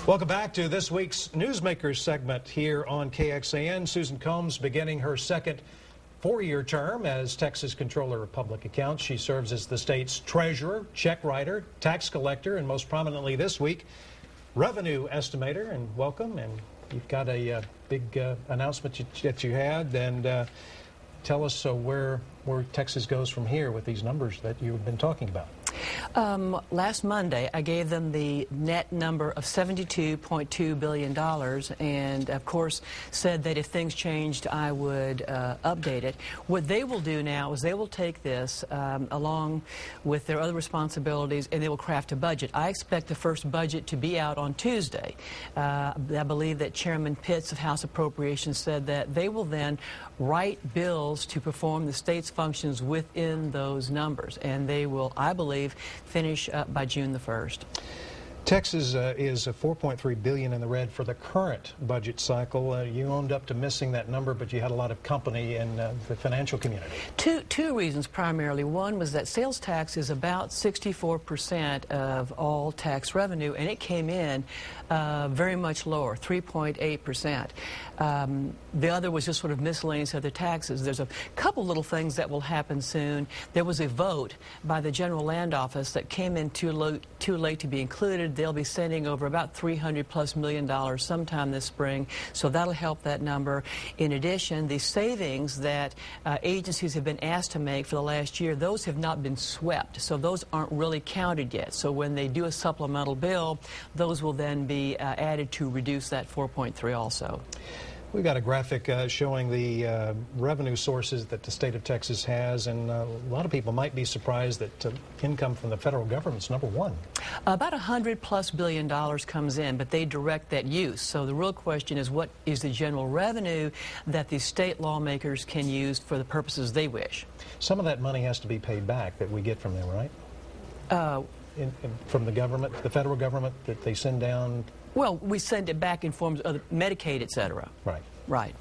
Welcome back to this week's Newsmaker segment here on KXAN. Susan Combs beginning her second four-year term as Texas Controller of Public Accounts. She serves as the state's treasurer, check writer, tax collector, and most prominently this week, revenue estimator. And welcome. And you've got a big announcement that you had. And tell us where Texas goes from here with these numbers that you've been talking about. Last Monday, I gave them the net number of $72.2 billion and, of course, said that if things changed, I would update it. What they will do now is they will take this along with their other responsibilities and they will craft a budget. I expect the first budget to be out on Tuesday. I believe that Chairman Pitts of House Appropriations said that they will then write bills to perform the state's functions within those numbers, and they will, I believe, finish up by June the 1st. Texas is $4.3 billion in the red for the current budget cycle. You owned up to missing that number, but you had a lot of company in the financial community. Two reasons primarily. One was that sales tax is about 64% of all tax revenue, and it came in very much lower, 3.8%. The other was just sort of miscellaneous other taxes. There's a couple little things that will happen soon. There was a vote by the General Land Office that came in too late to be included. They'll be sending over about $300+ million sometime this spring, so that'll help that number. In addition, the savings that agencies have been asked to make for the last year, those have not been swept, so those aren't really counted yet. So when they do a supplemental bill, those will then be added to reduce that 4.3 also. We've got a graphic showing the revenue sources that the state of Texas has, and a lot of people might be surprised that income from the federal government's number one. About $100+ billion comes in, but they direct that use. So the real question is, what is the general revenue that the state lawmakers can use for the purposes they wish? Some of that money has to be paid back that we get from them, right? From the government, the federal government, that they send down. Well, we send it back in forms of Medicaid, et cetera. Right. Right.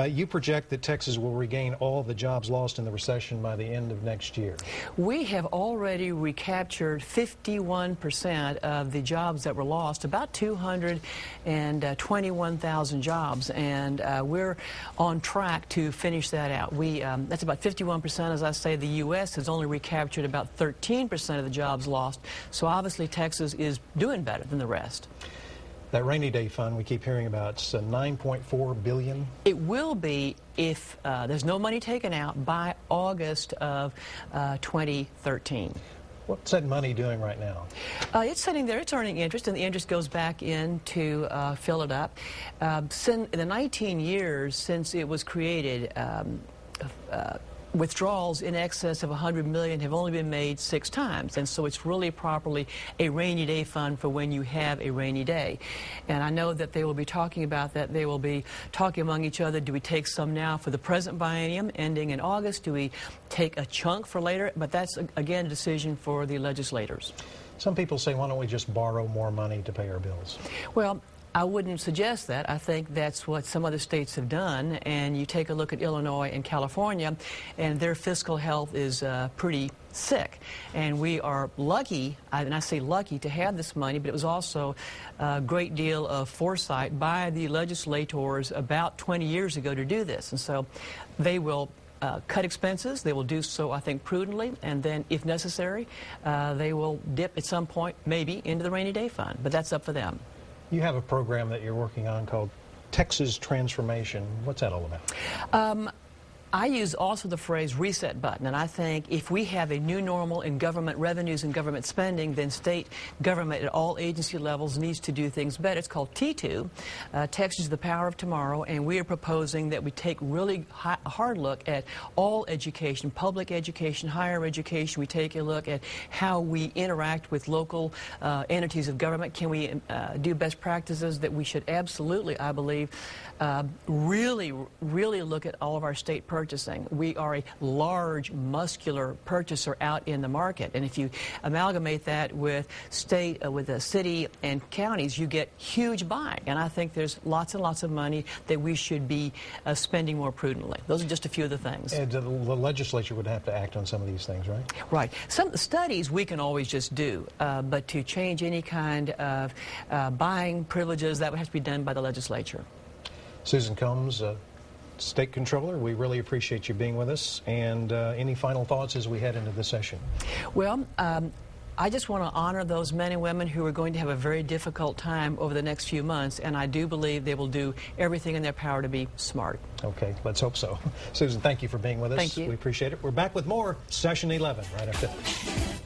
You project that Texas will regain all the jobs lost in the recession by the end of next year. We have already recaptured 51% of the jobs that were lost, about 221,000 jobs, and we're on track to finish that out. That's about 51%. As I say, the U.S. has only recaptured about 13% of the jobs lost, so obviously Texas is doing better than the rest. That rainy day fund we keep hearing about, it's $9.4 billion. It will be if there's no money taken out by August of 2013. What's that money doing right now? It's sitting there, it's earning interest, and the interest goes back in to fill it up. In the 19 years since it was created, withdrawals in excess of $100 million have only been made 6 times, and so it's really properly a rainy day fund for when you have a rainy day. And I know that they will be talking about that. They will be talking among each other. Do we take some now for the present biennium ending in August? Do we take a chunk for later? But that's, again, a decision for the legislators. Some people say, why don't we just borrow more money to pay our bills? Well, I wouldn't suggest that. I think that's what some other states have done, and you take a look at Illinois and California, and their fiscal health is pretty sick. And we are lucky, and I say lucky, to have this money, but it was also a great deal of foresight by the legislators about 20 years ago to do this. And so they will cut expenses. They will do so, I think, prudently, and then, if necessary, they will dip at some point, maybe, into the rainy day fund. But that's up for them. You have a program that you're working on called Texas Transformation. What's that all about? I use also the phrase reset button, and I think if we have a new normal in government revenues and government spending, then state government at all agency levels needs to do things better. It's called T2, Texas the Power of Tomorrow, and we are proposing that we take really a hard look at all education, public education, higher education. We take a look at how we interact with local entities of government. Can we do best practices that we should absolutely, I believe, really look at all of our state personnel purchasing. We are a large, muscular purchaser out in the market. And if you amalgamate that with the city and counties, you get huge buying. And I think there's lots and lots of money that we should be spending more prudently. Those are just a few of the things. And the legislature would have to act on some of these things, right? Right. Some studies we can always just do, but to change any kind of buying privileges, that would have to be done by the legislature. Susan Combs, State Controller, we really appreciate you being with us. And any final thoughts as we head into the session? Well, I just want to honor those men and women who are going to have a very difficult time over the next few months, and I do believe they will do everything in their power to be smart. Okay, let's hope so. Susan, thank you for being with us. Thank you. We appreciate it. We're back with more Session 11 right after this.